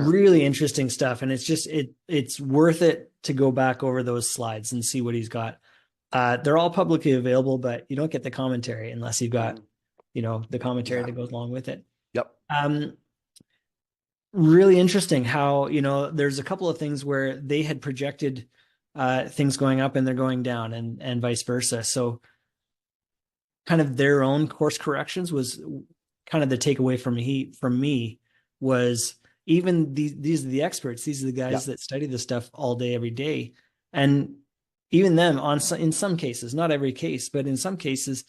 really interesting stuff. And it's worth it to go back over those slides and see what he's got. They're all publicly available, but you don't get the commentary unless you've got, the commentary that goes along with it. Yep. Really interesting how, there's a couple of things where they had projected things going up and they're going down and vice versa. So kind of their own course corrections was kind of the takeaway from me was even these are the experts. These are the guys that study this stuff all day, every day. And even them in some cases, not every case, but in some cases,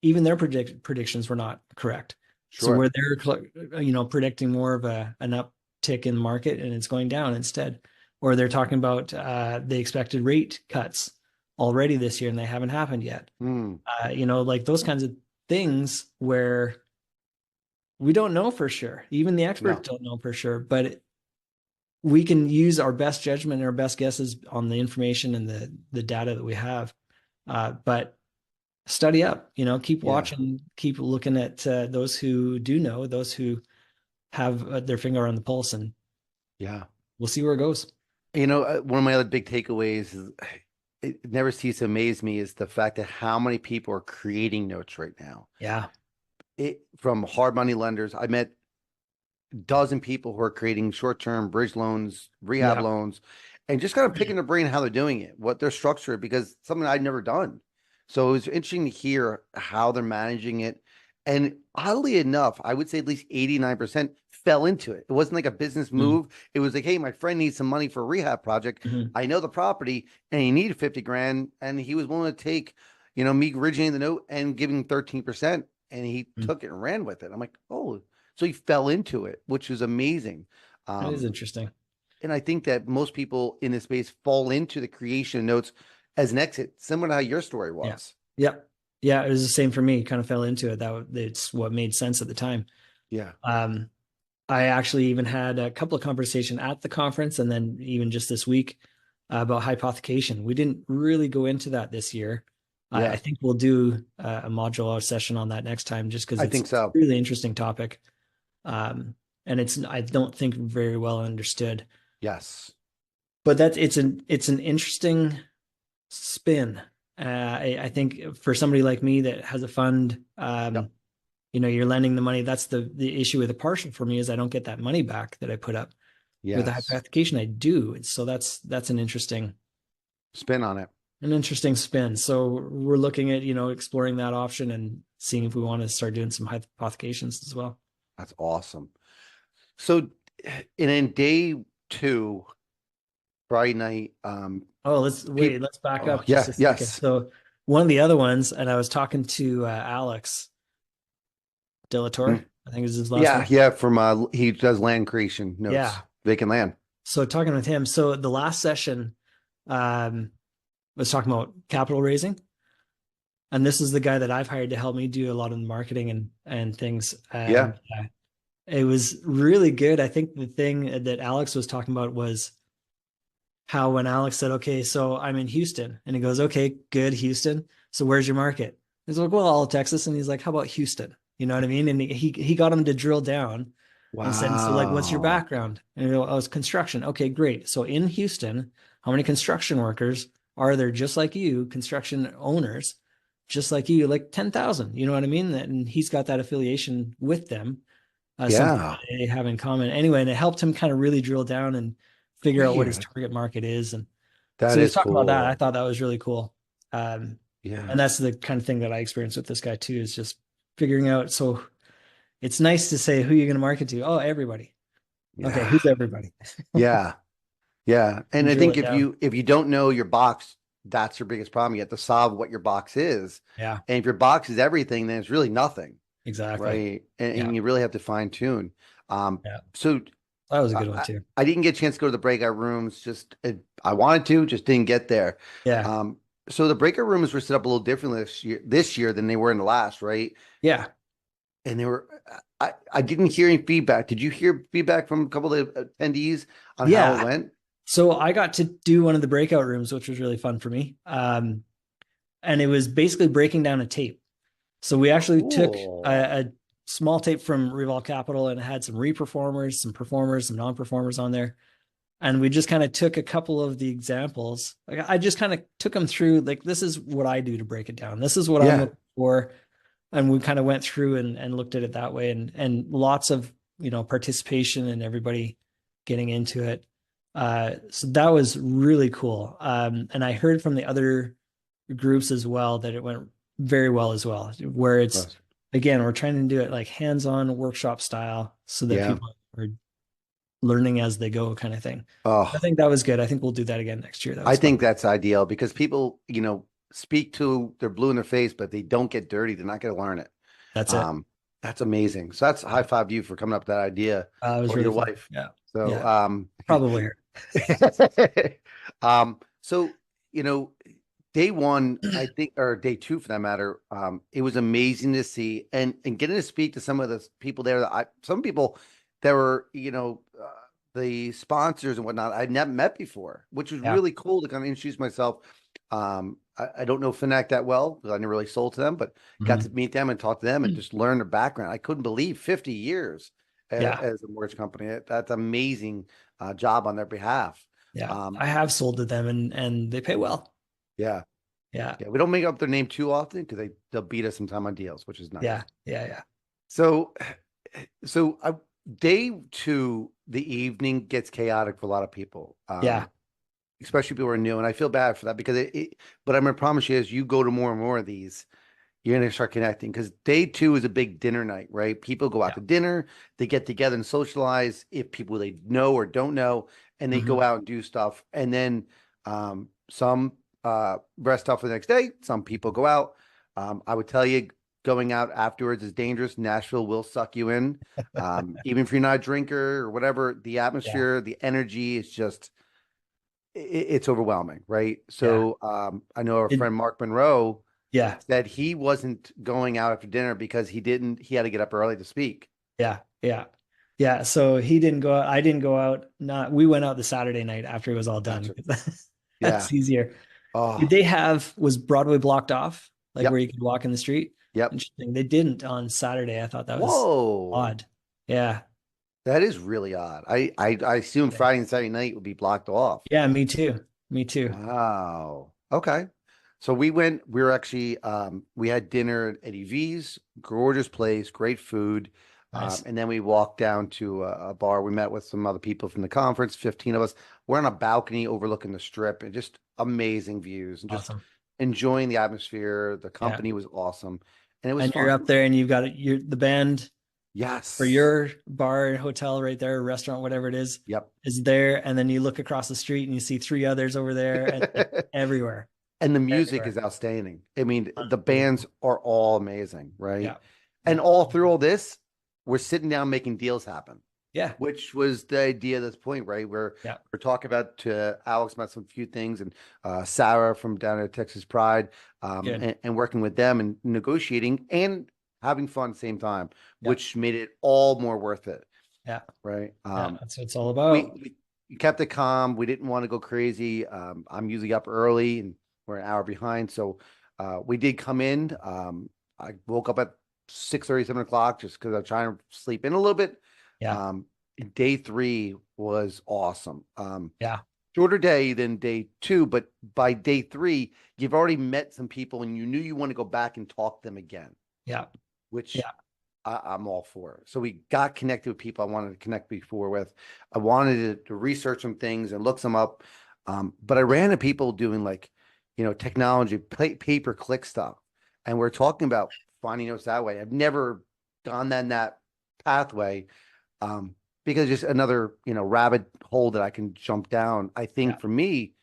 even their predictions were not correct. Sure. So where they're, predicting more of an uptick in the market and it's going down instead, or they're talking about the expected rate cuts already this year and they haven't happened yet. Like those kinds of things where we don't know for sure. Even the experts don't know for sure, but we can use our best judgment and our best guesses on the information and the data that we have. But study up, keep watching, keep looking at those who do know, those who have their finger on the pulse, and we'll see where it goes. One of my other big takeaways is it never ceases to amaze me is the fact that how many people are creating notes right now. Yeah. From hard money lenders. I met a dozen people who are creating short-term bridge loans, rehab loans, and just kind of picking their brain how they're doing it, what their structure, because something I'd never done. So it was interesting to hear how they're managing it. And oddly enough, I would say at least 89% fell into it. It wasn't like a business move. It was like, hey, my friend needs some money for a rehab project. I know the property and he needed 50 grand. And he was willing to take, me originating the note and giving 13%. And he took it and ran with it. I'm like, oh, so he fell into it, which is amazing. That is interesting. And I think that most people in this space fall into the creation of notes as an exit, similar to how your story was. Yeah. It was the same for me. Kind of fell into it. It's what made sense at the time. Yeah. I actually even had a couple of conversations at the conference and then even just this week about hypothecation. We didn't really go into that this year. I think we'll do a modular session on that next time, just because it's a really interesting topic. And I don't think very well understood. Yes. But it's an interesting spin. I think for somebody like me that has a fund, you're lending the money. That's the issue with the partial for me is I don't get that money back that I put up. With the hypothecation, I do. And so that's an interesting spin on it. An interesting spin. So we're looking at, exploring that option and seeing if we want to start doing some hypothecations as well. That's awesome. So in day 2, Friday night. Let's back up just a second. Yes. So one of the other ones, and I was talking to Alex Delatorre, I think is his last name. Yeah. From he does land creation notes, vacant land. So talking with him. So the last session, was talking about capital raising. And this is the guy that I've hired to help me do a lot of the marketing and things. It was really good. I think the thing that Alex was talking about was how when Alex said, okay, so I'm in Houston, and he goes, okay, good, Houston. So where's your market? He's like, well, all of Texas. And he's like, how about Houston? You know what I mean? And he got him to drill down and said, so like, what's your background? And he goes, oh, it's construction. Okay, great. So in Houston, how many construction workers are there just like you, construction owners, just like you, like 10,000, you know what I mean? And he's got that affiliation with them. Something they have in common anyway. And it helped him kind of really drill down and figure out what his target market is. And that so is talking cool. about that. I thought that was really cool. And that's the kind of thing that I experienced with this guy too, is just figuring out. So it's nice to say, who you're going to market to. Oh, everybody. Okay. Who's everybody? And I think if you don't know your box, that's your biggest problem. You have to solve what your box is. Yeah. And if your box is everything, then it's really nothing. Exactly. Right. And you really have to fine tune. So that was a good one too. I didn't get a chance to go to the breakout rooms. I wanted to, just didn't get there. Yeah. So the breakout rooms were set up a little differently this year than they were in the last, right? Yeah. And they were, I didn't hear any feedback. Did you hear feedback from a couple of attendees on how it went? So I got to do one of the breakout rooms, which was really fun for me. And it was basically breaking down a tape. So we actually took small tape from Revolve Capital, and it had some reperformers, some performers, some non-performers on there. And we just kind of took a couple of the examples. Like I just kind of took them through, like, this is what I do to break it down. This is what I'm Yeah. looking for. And we kind of went through and looked at it that way, and lots of, participation and everybody getting into it. So that was really cool. And I heard from the other groups as well that it went very well as well, where it's, Yes. again, we're trying to do it like hands-on workshop style so that Yeah. people are learning as they go kind of thing. I Oh, think that was good. I think we'll do that again next year. That I was fun. think that's ideal because people, speak to they're blue in their face, but they don't get dirty. They're not going to learn it. That's it. Um, that's amazing. So that's high five to you for coming up with that idea, It was or really your fun. wife. Yeah. So, Yeah. Probably her. so, you know, day one, I think, or day two for that matter, it was amazing to see and getting to speak to some of the people there some people that were, the sponsors and whatnot I'd never met before, which was Yeah. really cool to kind of introduce myself. I don't know Finac that well because I never really sold to them, but got to Mhm. meet them and talk to them and just learn their background. I couldn't believe 50 years Yeah. as a mortgage company. That's amazing job on their behalf. Yeah. Um, I have sold to them, and they pay well. yeah, Yeah. yeah. We don't make up their name too often because they'll beat us sometime on deals, which is Yeah. nice. Yeah. Yeah. So, day two, the evening gets chaotic for a lot of people. Yeah. Especially people who are new, and I feel bad for that because but I'm gonna promise you, as you go to more and more of these, you're gonna start connecting because day two is a big dinner night, right? People go out Yeah. to dinner, they get together and socialize if people they know or don't know, and they go Mhm. out and do stuff. And then some rest up for the next day. Some people go out. I would tell you going out afterwards is dangerous. Nashville will suck you in. Even if you're not a drinker or whatever, the Yeah. atmosphere, the energy is just it's overwhelming, right? Yeah. So I know our It, friend Mark Monroe yeah. said he wasn't going out after dinner because he had to get up early to speak. Yeah. Yeah. Yeah. So he didn't go out. I didn't go out. Not, we went out the Saturday night after it was all done. Gotcha. 'Cause Yeah. that's easier. Did Oh, they have, was Broadway blocked off? Like where yep. you could walk in the street? Yep. Interesting. They didn't on Saturday. I thought that was Whoa. odd. Yeah. That is really odd. I assume Yeah. Friday and Saturday night would be blocked off. Yeah, me too. Me too. Wow. Okay. So we were actually we had dinner at Eddie V's, gorgeous place, great food. Nice. And then we walked down to a bar. We met with some other people from the conference, 15 of us. We're on a balcony overlooking the strip and just amazing views and just Awesome. enjoying the atmosphere. The Yeah. company was awesome and it was And you're fun. up there and you've got the band for Yes. your bar and hotel right there, restaurant, whatever it Yep. is there. And then you look across the street and you see three others over there, and like everywhere, And the music is everywhere. outstanding. I mean, the bands Unbelievable. are all amazing, right? Yeah. And Yeah. all through all this, we're sitting down making deals happen, Yeah. which was the idea of this point, right? Where Yeah. we're talking about Alex about some few things and Sarah from down at Texas Pride, Good. and working with them and negotiating and having fun at the same time, Yeah. which made it all more worth it, Yeah. right? Yeah. That's what it's all We, about. we kept it calm. We didn't want to go crazy. I'm usually up early and we're an hour behind. So we did come in. I woke up at 6:30, 7 o'clock just because I'm trying to sleep in a little bit. Yeah. Um, day three was awesome. Yeah. Shorter day than day two, but by day three, you've already met some people and you knew you want to go back and talk to them again, Yeah. which Yeah. I'm all for. So we got connected with people I wanted to connect before with. I wanted to research some things and look some up. But I ran into people doing like, technology, pay per click stuff. And we're talking about finding notes that way. I've never gone down that pathway. Because just another, rabbit hole that I can jump down. I Yeah. think for me,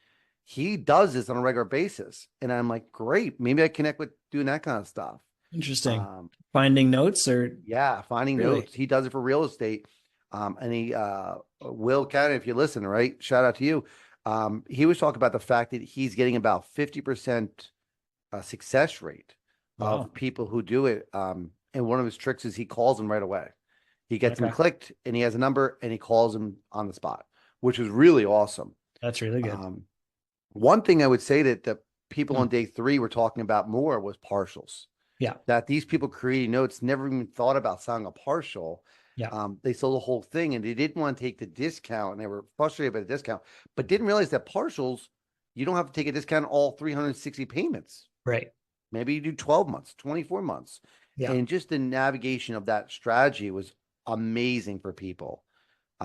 he does this on a regular basis. And I'm like, great, maybe I connect with doing that kind of stuff. Interesting. Um, Finding notes, or yeah, finding really? notes. He does it for real estate. And he Will Cannon, if you listen, right? Shout out to you. He was talking about the fact that he's getting about 50% success rate Wow. of people who do it. And one of his tricks is he calls them right away. He gets them Okay. clicked and he has a number and he calls them on the spot, which is really awesome. That's really good. Um, One thing I would say that the people Hmm. on day three were talking about more was partials. Yeah. that these people creating notes never even thought about selling a partial. Yeah. They sold the whole thing and they didn't want to take the discount and they were frustrated by the discount, but didn't realize that partials, you don't have to take a discount on all 360 payments. Right. Maybe you do 12 months, 24 months. Yeah. And just the navigation of that strategy was amazing for people.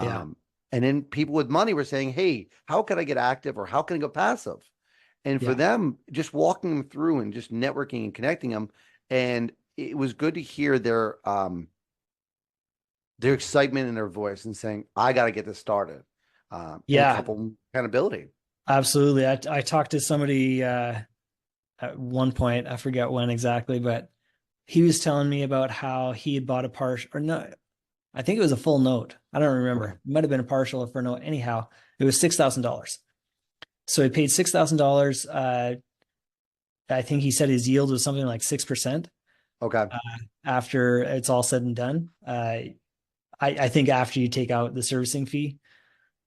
Yeah. And then people with money were saying, hey, how can I get active or how can I go passive? And for Yeah. them, just walking them through and just networking and connecting them. And it was good to hear their excitement in their voice and saying, I got to get this started. And Yeah. couple accountability. Absolutely. I talked to somebody at one point, I forget when exactly, but he was telling me about how he had bought a partial, or no, I think it was a full note. I don't remember. Okay. It might have been a partial for a note. Anyhow, it was $6,000. So he paid $6,000. I think he said his yield was something like 6%. Okay. After it's all said and done. I think after you take out the servicing fee,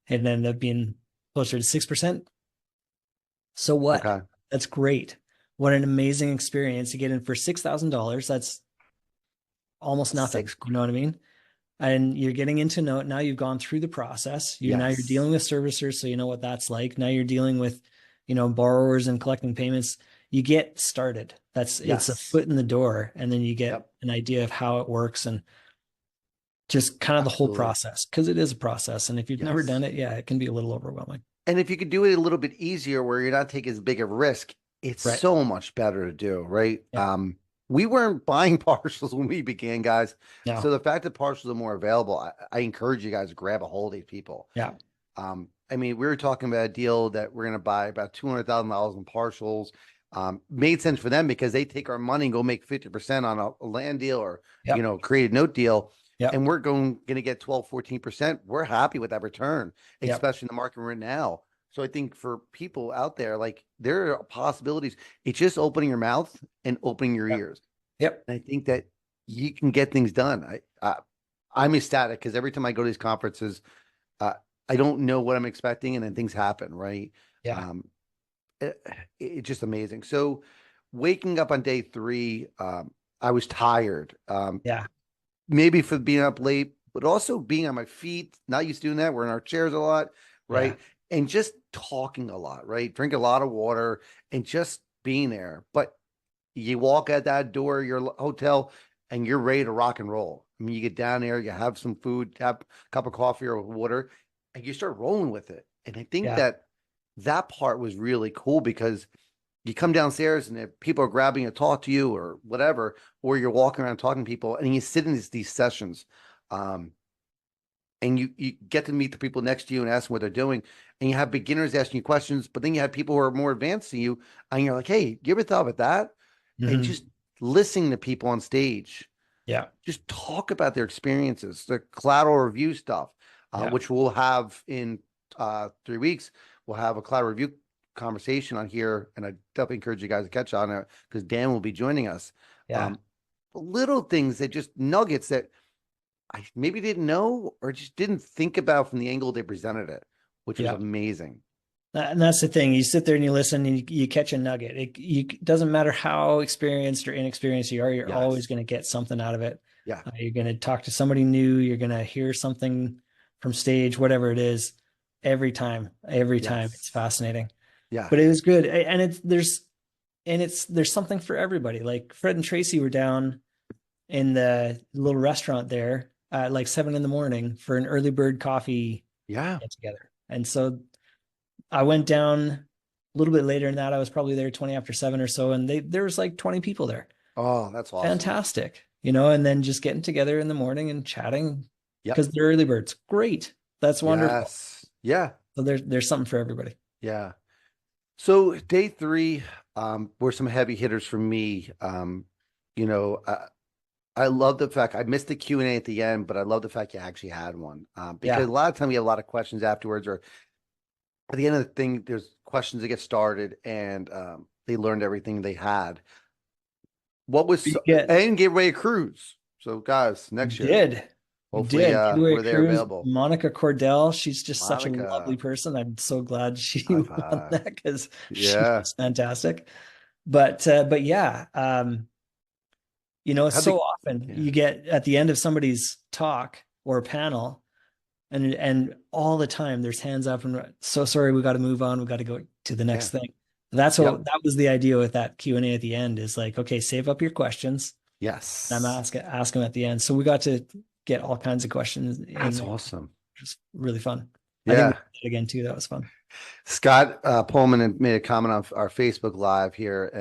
it ended up being closer to 6%. So what? Okay. That's great. What an amazing experience to get in for $6,000. That's almost nothing. Six. You know what I mean? And you're getting into note. Now you've gone through the process. Now you're Yes. dealing with servicers, so you know what that's like. Now you're dealing with, borrowers and collecting payments. You get started. It's a Yes. foot in the door, and then you get Yep. an idea of how it works and just kind of the whole Absolutely. process, because it is a process. And if you've never done Yes. it, yeah, it can be a little overwhelming. And if you could do it a little bit easier where you're not taking as big of a risk, it's Right. so much better to do, right? Yeah. We weren't buying partials when we began, guys. So No. the fact that partials are more available, I encourage you guys to grab a hold of these people. Yeah. I mean, we were talking about a deal that we're going to buy about $200,000 in partials. Made sense for them because they take our money and go make 50% on a land deal or, Yep. create a note deal. Yep. And we're going to get 12, 14%. We're happy with that return, Yep. especially in the market we're in now. So I think for people out there, like there are possibilities. It's just opening your mouth and opening your Yep. ears. Yep. And I think that you can get things done. I'm ecstatic because every time I go to these conferences, uh, I don't know what I'm expecting, and then things happen, right? Yeah. Um, it's just amazing. So, waking up on day 3, I was tired. Yeah. Maybe for being up late, but also being on my feet. Not used to doing that. We're in our chairs a lot, Yeah. right? And just talking a lot, right? Drink a lot of water and just being there. But you walk at that door of your hotel and you're ready to rock and roll. I mean, you get down there, you have some food, have a cup of coffee or water, and you start rolling with it. And I think Yeah. that part was really cool because you come downstairs and if people are grabbing to talk to you or whatever, or you're walking around talking to people and you sit in these sessions. Um, and you get to meet the people next to you and ask them what they're doing. And you have beginners asking you questions, but then you have people who are more advanced than you, and you're like, hey, you ever thought about that? And Hmm. just listening to people on stage, Yeah. just talk about their experiences, the collateral review stuff, Yeah. which we'll have in 3 weeks. We'll have a collateral review conversation on here, and I definitely encourage you guys to catch on it because Dan will be joining us. Yeah. Um, little things that just nuggets that I maybe didn't know or just didn't think about from the angle they presented it, which was Yeah. amazing. And that's the thing. You sit there and you listen and you catch a nugget. It doesn't matter how experienced or inexperienced you are, you're always Yes. going to get something out of it. Yeah. You're going to talk to somebody new. You're going to hear something from stage, whatever it is, every time. It's Yes. fascinating, Yeah. but it was good. And there's something for everybody. Like Fred and Tracy were down in the little restaurant there at like 7 a.m. for an early bird coffee Yeah. get together. And so I went down a little bit later than that. I was probably there 20 after 7 or so, and there was like 20 people there. Oh, that's awesome. Fantastic, and then just getting together in the morning and chatting Yep. because they're early birds. Great. That's wonderful. Yes. Yeah. So there's something for everybody. Yeah. So day 3 were some heavy hitters for me. You know, I love the fact I missed the Q&A at the end, but I love the fact you actually had one. Because Yeah. a lot of time we have a lot of questions afterwards, or at the end of the thing, there's questions that get started, and they learned everything they had. What was You get and gave away a cruise. So guys, next year, did. You hopefully did. Give away a we're there cruise. available. Monica Cordell, she's just such a lovely Monica, person. I'm so glad she high won five. that because she Yeah. was fantastic. But yeah, You know, How'd they, so often yeah, you get at the end of somebody's talk or panel, and all the time there's hands up and so sorry, we got to move on, we got to go to the yeah, next thing. That's what yep, that was the idea with that Q&A at the end is like, okay, save up your questions. And I'm yes. ask them at the end. So we got to get all kinds of questions in That's there, awesome. which was really fun. I think we Yeah. did it again too. That was fun. Scott Pullman had made a comment on our Facebook Live here.